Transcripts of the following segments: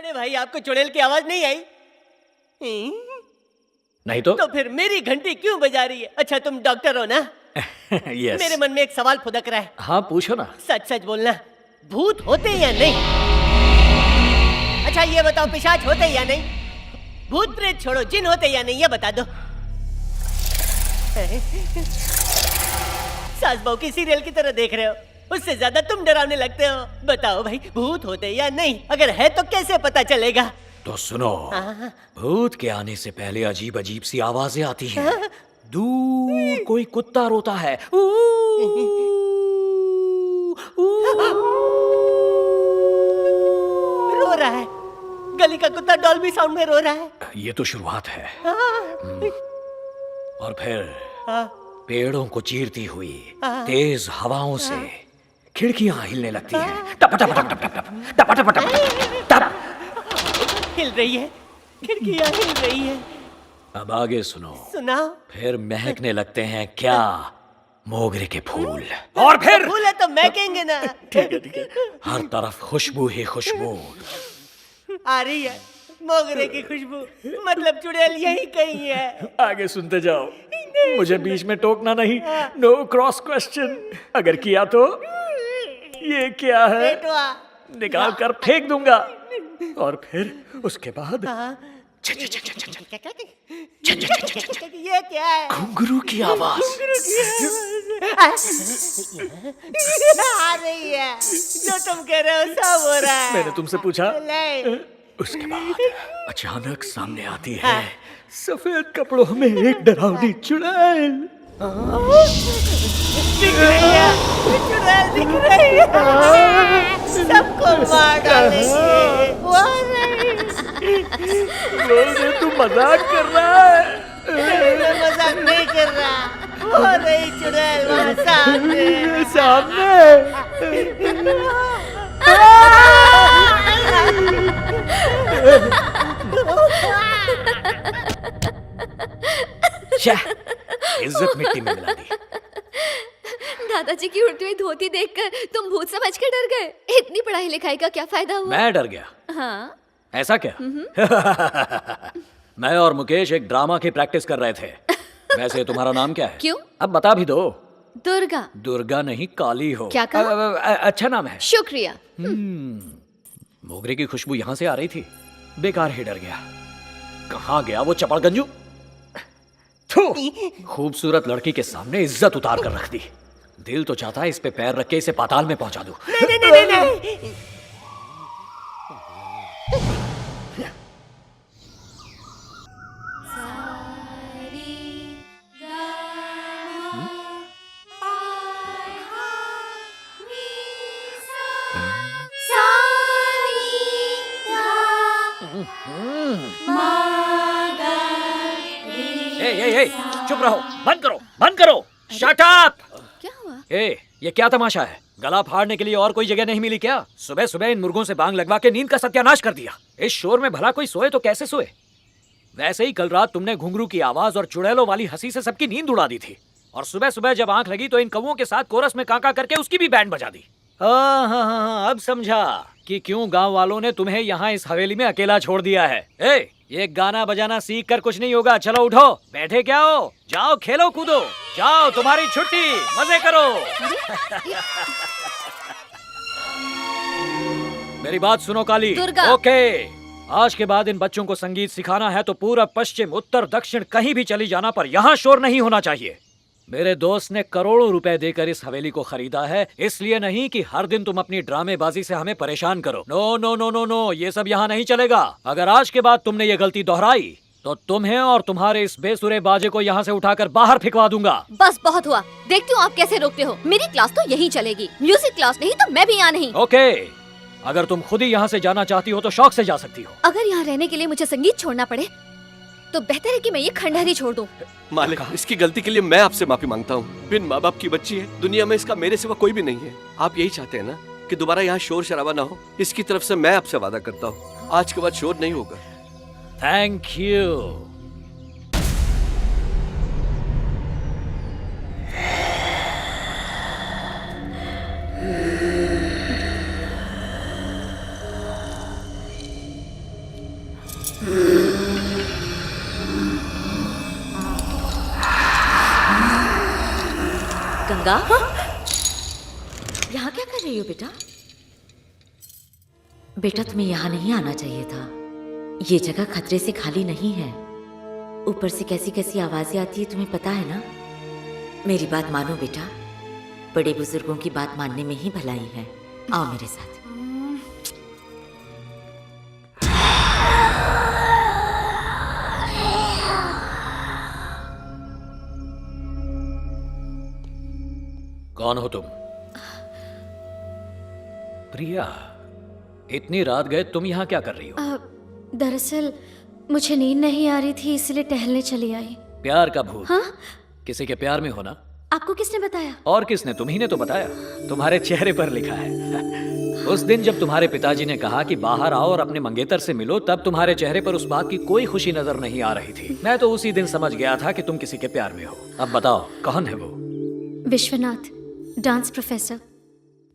अरे भाई, आपको चुड़ैल की आवाज नहीं आई? नहीं तो फिर मेरी घंटी क्यों बजा रही है? अच्छा, तुम डॉक्टर हो ना? यस। मेरे मन में एक सवाल फुदक रहा है। हाँ, पूछो ना। सच सच बोलना, भूत होते या नहीं? अच्छा ये बताओ, पिशाच होते या नहीं? भूत प्रेत छोड़ो, जिन होते या नहीं, ये बता दो। सास बहू की सीरियल की तरह देख रहे हो, उससे ज्यादा तुम डरावने लगते हो। बताओ भाई, भूत होते या नहीं? अगर है तो कैसे पता चलेगा? तो सुनो, भूत के आने से पहले अजीब अजीब सी आवाजें आती हैं। दूर कोई कुत्ता रोता है। रो रहा है? गली का कुत्ता डॉल्बी साउंड में रो रहा है? ये तो शुरुआत है। और फिर पेड़ों को चीरती हुई तेज हवाओं से खिड़कियां हिलने लगती हैं। टप टप टप टप टप टप टप टप टप। हिल रही है, खिड़कियां हिल रही है। अब आगे सुनो। सुनाओ। फिर महकने लगते हैं क्या? मोगरे के फूल। और फिर फूल है तो महकेंगे ना। ठीक है। हर तरफ खुशबू ही खुशबू आ रही है, मोगरे की खुशबू। मतलब चुड़ैल यही कहीं है। आगे सुनते जाओ, मुझे बीच में टोकना नहीं। No cross question. अगर किया तो ये क्या है निकाल कर फेंक दूंगा। और फिर उसके बाद ये क्या है? घुंघरू की आवाज आ रही है। जो तुम कह रहे हो सब हो रहा है। मैंने तुमसे पूछा। नहीं। उसके बाद अचानक सामने आती है सफेद कपड़ों में एक डरावनी चुड़ैल। दिख रही है, चुड़ैल दिख रही है। सबको मार डालेंगे। वो आ रही है। तू मजाक कर रहा है? मैं मजाक नहीं कर रहा। वो रही चुड़ैल वहाँ सामने। इज्जत मिट्टी में मिला दी। दादाजी की उड़ती हुई धोती देखकर तुम भूत समझ के डर गए। इतनी पढ़ाई लिखाई का क्या फायदा हुआ? मैं डर गया? हाँ। ऐसा क्या? मैं और मुकेश एक ड्रामा की प्रैक्टिस कर रहे थे। वैसे तुम्हारा नाम क्या है? क्यों? अब बता भी दो। दुर्गा। दुर्गा नहीं, काली हो। क्या कहा? अच्छा नाम है। शुक्रिया। मोगरे की खुशबू यहाँ से आ रही थी। बेकार ही डर गया। कहाँ गया वो चपड़गंजू? खूबसूरत लड़की के सामने इज्जत उतार कर रख दी। दिल तो चाहता है इस पे पैर रख के इसे पाताल में पहुंचा दूं। नहीं। ए, चुप रहो, बंद करो, शट अप। क्या हुआ? ये क्या तमाशा है? गला फाड़ने के लिए और कोई जगह नहीं मिली क्या? सुबह सुबह इन मुर्गों से बांग लगवा के नींद का सत्यानाश कर दिया। इस शोर में भला कोई सोए तो कैसे सोए? वैसे ही कल रात तुमने घुंघरू की आवाज और चुड़ैलों वाली हंसी से सबकी नींद उड़ा दी थी। और सुबह सुबह जब आंख लगी तो इन कौवों के साथ कोरस में काका करके उसकी भी बैंड बजा दी। हाँ, अब समझा कि क्यों गांव वालों ने तुम्हें यहाँ इस हवेली में अकेला छोड़ दिया है। ये गाना बजाना सीख कर कुछ नहीं होगा। चलो उठो, बैठे क्या हो? जाओ खेलो कूदो, जाओ तुम्हारी छुट्टी, मजे करो। मेरी बात सुनो काली। दुर्गा। ओके, आज के बाद इन बच्चों को संगीत सिखाना है तो पूरब पश्चिम उत्तर दक्षिण कहीं भी चली जाना, पर यहाँ शोर नहीं होना चाहिए। मेरे दोस्त ने करोड़ों रुपए देकर इस हवेली को खरीदा है, इसलिए नहीं कि हर दिन तुम अपनी ड्रामेबाजी से हमें परेशान करो। No no no no no, ये सब यहाँ नहीं चलेगा। अगर आज के बाद तुमने ये गलती दोहराई तो तुम्हें और तुम्हारे इस बेसुरे बाजे को यहाँ से उठाकर बाहर फेंकवा दूंगा। बस बहुत हुआ, देखती हूँ आप कैसे रोकते हो। मेरी क्लास तो यही चलेगी, म्यूजिक क्लास नहीं तो मैं भी यहाँ नहीं। ओके, अगर तुम खुद ही यहाँ से जाना चाहती हो तो शौक से जा सकती हो। अगर यहाँ रहने के लिए मुझे संगीत छोड़ना पड़े तो बेहतर है कि मैं ये खंडहर ही छोड़ दूं। मालिक, इसकी गलती के लिए मैं आपसे माफी मांगता हूँ। बिन माँ बाप की बच्ची है, दुनिया में इसका मेरे सिवा कोई भी नहीं है। आप यही चाहते हैं ना कि दोबारा यहाँ शोर शराबा ना हो? इसकी तरफ से मैं आपसे वादा करता हूँ, आज के बाद शोर नहीं होगा। Thank you. गंगा, यहाँ क्या कर रही हो बेटा? बेटा तुम्हें यहाँ नहीं आना चाहिए था। ये जगह खतरे से खाली नहीं है। ऊपर से कैसी कैसी आवाजें आती है तुम्हें पता है ना। मेरी बात मानो बेटा, बड़े बुजुर्गों की बात मानने में ही भलाई है। आओ मेरे साथ। कौन हो तुम? प्रिया, इतनी रात गए तुम यहाँ क्या कर रही हो? दरअसल मुझे नींद नहीं आ रही थी, इसलिए टहलने चली आई। प्यार का भूत? हाँ? किसी के प्यार में हो ना? आपको किसने बताया? और किसने? तुम्ही ने तो बताया। तुम्हारे चेहरे पर लिखा है। उस दिन जब तुम्हारे पिताजी ने कहा कि बाहर आओ और अपने मंगेतर से मिलो, तब तुम्हारे चेहरे पर उस बात की कोई खुशी नजर नहीं आ रही थी। मैं तो उसी दिन समझ गया था कि तुम किसी के प्यार में हो। अब बताओ, कौन है वो? विश्वनाथ, डांस प्रोफेसर,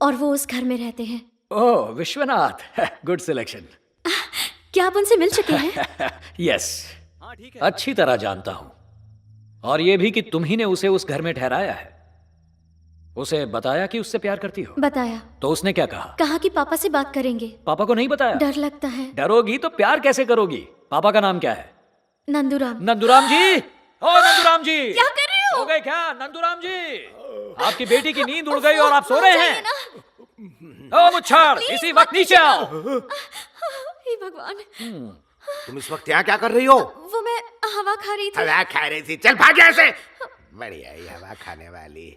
और वो उस घर में रहते हैं। ओह, विश्वनाथ, गुड सिलेक्शन। क्या आप उनसे मिल चुके हैं? यस, अच्छी तरह जानता हूं। और ये भी कि तुम ही ने उसे उस घर में ठहराया है। उसे बताया कि उससे प्यार करती हो? बताया। तो उसने क्या कहा? कहा कि पापा से बात करेंगे। पापा को नहीं बताया? डर लगता है। डरोगी तो प्यार कैसे करोगी? पापा का नाम क्या है? नंदूराम। नंदूराम जी, ओ नंदूराम जी, क्या कर रहे हो? सो गए क्या नंदूराम जी? आपकी बेटी की नींद उड़ गई और आप सो रहे हैं। ओ मुच्छर, इसी वक्त नीचे आओ। हे भगवान, तुम इस वक्त यहाँ क्या कर रही हो? वो मैं हवा खा रही थी। हवा खा रही थी? चल भाग यहाँ से। बढ़िया ही हवा खाने वाली।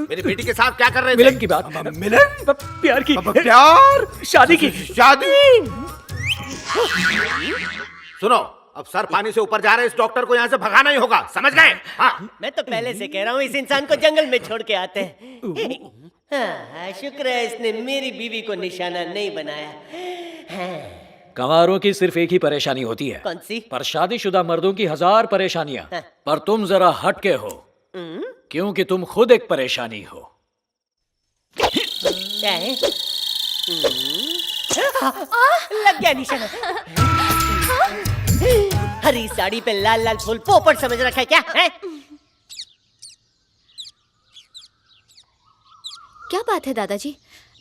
मेरी बेटी के साथ क्या कर रहे थे? मिलन की बात। मिलन? प्यार की। प्यार? शादी की। शादी? सुनो, अब सर पानी से ऊपर जा रहे इस डॉक्टर को यहाँ से भगाना ही होगा, समझ गए? हाँ। मैं तो पहले से कह रहा हूँ इस इंसान को जंगल में छोड़ के आते हैं। हाँ, शुक्र है इसने मेरी बीवी को निशाना नहीं बनाया। हाँ। कंवारों की सिर्फ एक ही परेशानी होती है। कौन सी? पर शादीशुदा मर्दों की 1000 परेशानियां। हाँ। पर तुम जरा हटके हो, क्योंकि तुम खुद एक परेशानी हो। क्या है? लग गया निशाना। हरी साड़ी पे लाल लाल फूल पोपट समझ रखा है क्या है? क्या बात है दादाजी?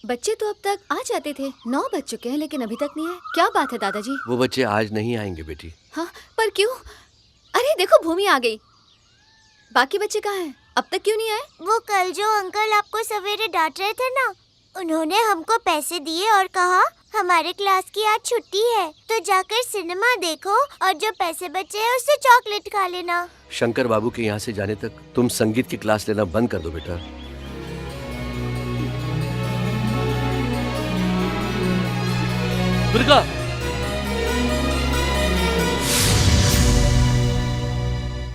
बच्चे तो अब तक आ जाते थे। 9 बज चुके हैं लेकिन अभी तक नहीं आए। क्या बात है दादाजी? वो बच्चे आज नहीं आएंगे बेटी। हाँ, पर क्यों? अरे देखो, भूमि आ गई। बाकी बच्चे कहाँ हैं? अब तक क्यों नहीं आए? वो कल जो अंकल आपको सवेरे डांट रहे थे ना, उन्होंने हमको पैसे दिए और कहा हमारे क्लास की आज छुट्टी है, तो जाकर सिनेमा देखो और जो पैसे बचे हैं उससे चॉकलेट खा लेना। शंकर बाबू के यहाँ से जाने तक तुम संगीत की क्लास लेना बंद कर दो बेटा। दुर्गा,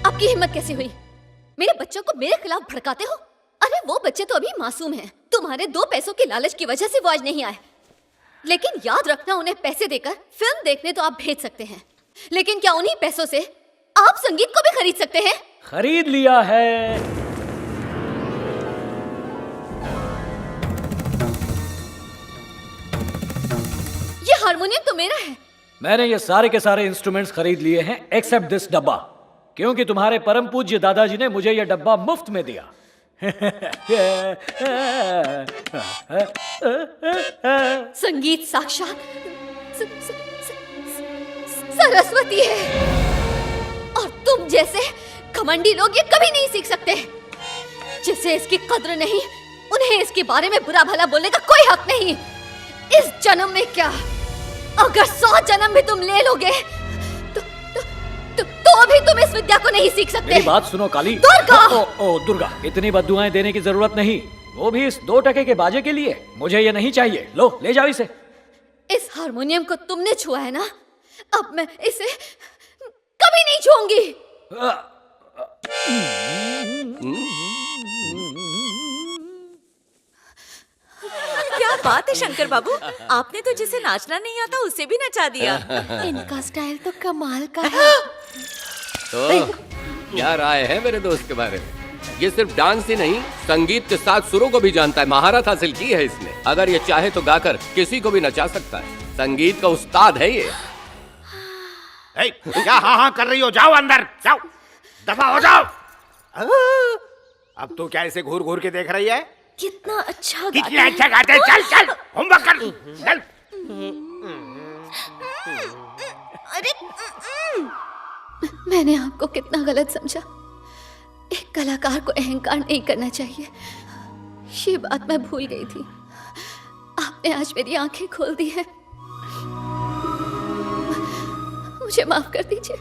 आपकी हिम्मत कैसे हुई? मेरे बच्चों को मेरे खिलाफ भड़काते हो? अरे वो बच्चे तो अभी मासूम हैं। तुम्हारे 2 पैसों के लालच की वजह से वो आज नहीं आए। लेकिन याद रखना, उन्हें पैसे देकर फिल्म देखने तो आप भेज सकते हैं, लेकिन क्या उन्हीं पैसों से आप संगीत को भी खरीद सकते हैं? खरीद लिया है। ये हारमोनियम तो मेरा है। मैंने ये सारे के सारे इंस्ट्रूमेंट्स खरीद लिए हैं एक्सेप्ट दिस डब्बा, क्योंकि तुम्हारे परम पूज्य दादाजी ने मुझे ये डब्बा मुफ्त में दिया। संगीत साक्षात सरस्वती है, और तुम जैसे घमंडी लोग ये कभी नहीं सीख सकते। जिसे इसकी कद्र नहीं, उन्हें इसके बारे में बुरा भला बोलने का कोई हक नहीं। इस जन्म में क्या, अगर 100 जन्म भी तुम ले लोगे तो भी तुम इस विद्या को नहीं सीख सकते। मेरी बात सुनो काली। दुर्गा! ओ दुर्गा, इतनी बद्दुआएं देने की जरूरत नहीं, वो भी इस 2 टके के बाजे के लिए। मुझे ये नहीं चाहिए। लो, ले जाओ इसे। इस हारमोनियम को तुमने छुआ है ना, अब मैं इसे कभी नहीं छूऊंगी। क्या बात है शंकर बाबू, आपने तो जिसे नाचना नहीं आता उसे भी नचा दिया। इनका स्टाइल तो कमाल का है। तो क्या राय है मेरे दोस्त के बारे में? ये सिर्फ डांस ही नहीं, संगीत के साथ सुरों को भी जानता है। महारत हासिल की है इसने। अगर ये चाहे तो गाकर किसी को भी नचा सकता है। संगीत का उस्ताद है ये। ए, क्या हाँ हाँ कर रही हो? जाओ अंदर, जाओ, दफा हो जाओ। अब तू क्या इसे घूर घूर के देख रही है? कितना अच्छा कितना अच्छा गाते हैं। चल चल, होमवर्क कर, चल। अरे मैंने आपको कितना गलत समझा। एक कलाकार को अहंकार नहीं करना चाहिए, ये बात मैं भूल गई थी। आपने आज मेरी आंखें खोल दी हैं। मुझे माफ कर दीजिए।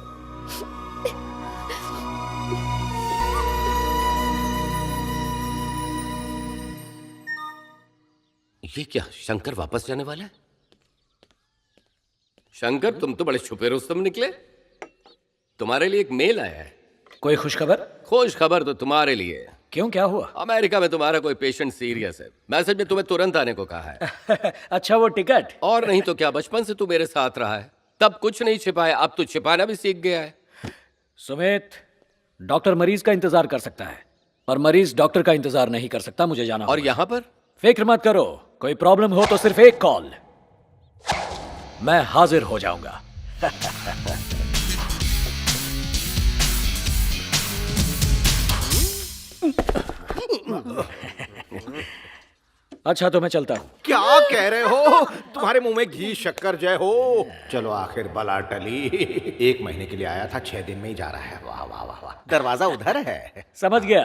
ये क्या, शंकर वापस जाने वाला है? शंकर, तुम तो बड़े छुपे रुस्तम निकले। तुम्हारे लिए एक मेल आया है। कोई खुशखबर? खुश खबर तो तुम्हारे लिए। क्यों, क्या हुआ? अमेरिका में तुम्हारा कोई पेशेंट सीरियस है। मैसेज में तुम्हें तुरंत आने को कहा है। अच्छा, वो टिकट? और नहीं तो क्या, बचपन से तू मेरे साथ रहा है, तब कुछ नहीं छिपाया, अब तो छिपाना भी सीख गया है। सुमित, डॉक्टर मरीज का इंतजार कर सकता है और मरीज डॉक्टर का इंतजार नहीं कर सकता। मुझे जाना और होगा। यहाँ पर फिक्र मत करो, कोई प्रॉब्लम हो तो सिर्फ एक कॉल, मैं हाजिर हो जाऊंगा। अच्छा, तो मैं चलता हूँ। क्या कह रहे हो? तुम्हारे मुंह में घी शक्कर जय हो। चलो, आखिर बला टली। 1 महीने के लिए आया था, 6 दिन में ही जा रहा है। वाह वाह वाह वाह, दरवाजा उधर है। समझ गया।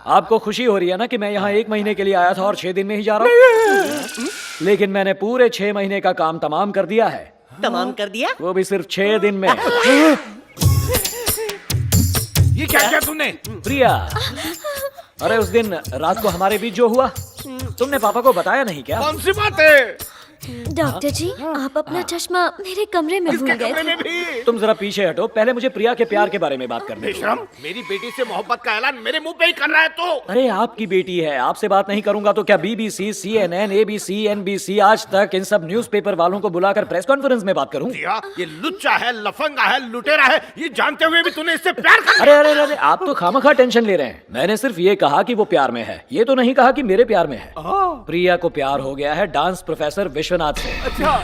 आपको खुशी हो रही है ना कि मैं यहाँ 1 महीने के लिए आया था और 6 दिन में ही जा रहा हूँ? लेकिन मैंने पूरे 6 महीने का काम तमाम कर दिया है। तमाम कर दिया? वो भी सिर्फ 6 दिन में। ये क्या किया तूने? प्रिया, अरे उस दिन रात को हमारे बीच जो हुआ, तुमने पापा को बताया नहीं क्या? कौन सी बात है? डॉक्टर जी, आप अपना चश्मा मेरे कमरे में भूल गए कमरे थे। में भी? तुम जरा पीछे हटो, पहले मुझे प्रिया के प्यार के बारे में बात करने दो। बेशरम, मेरी बेटी से मोहब्बत का ऐलान मेरे मुंह पे ही कर रहा है तो? अरे आपकी बेटी है, आपसे बात नहीं करूंगा तो क्या BBC, CNN, ABC, NBC, आज तक इन सब न्यूज़पेपर वालों को बुलाकर प्रेस कॉन्फ्रेंस में बात करूं? ये लुच्चा है, लफंगा है, लुटेरा है, ये जानते हुए भी तूने इससे प्यार कर। अरे अरे अरे, आप तो खामखा टेंशन ले रहे हैं। मैंने सिर्फ ये कहा कि वो प्यार में है, ये तो नहीं कहा कि मेरे प्यार में है। प्रिया को प्यार हो गया है डांस प्रोफेसर विश्वनाथ से। अच्छा,